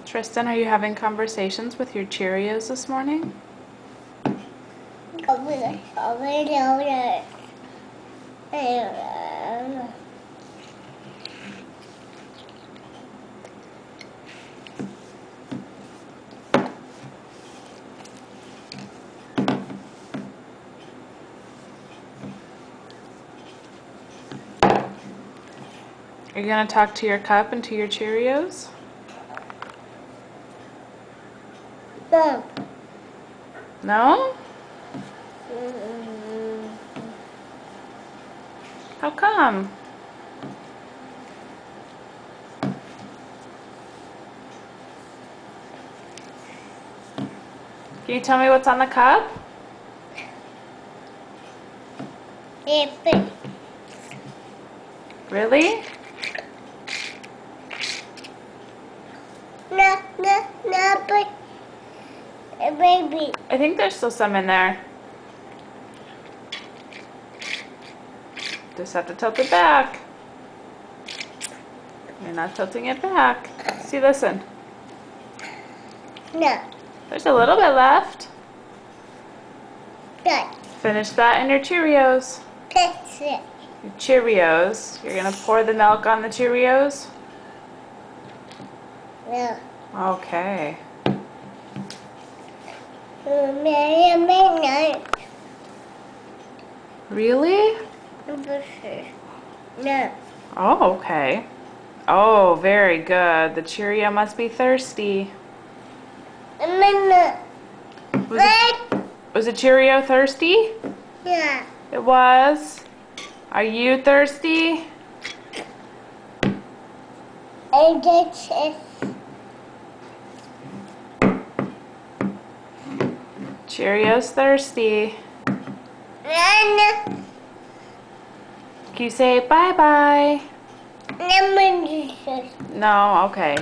Tristan, are you having conversations with your Cheerios this morning? Are you going to talk to your cup and to your Cheerios? No. No? How come? Can you tell me what's on the cup? Really? No, but baby. I think there's still some in there. Just have to tilt it back. You're not tilting it back. See, listen. No. There's a little bit left. Good. Finish that in your Cheerios. That's it. Your Cheerios. You're gonna pour the milk on the Cheerios? No. Okay. Really? No. Oh, okay. Oh, very good. The Cheerio must be thirsty. Was the Cheerio thirsty? Yeah. It was. Are you thirsty? And that's it. Cheerios thirsty. No. Can you say bye-bye? No. No, okay.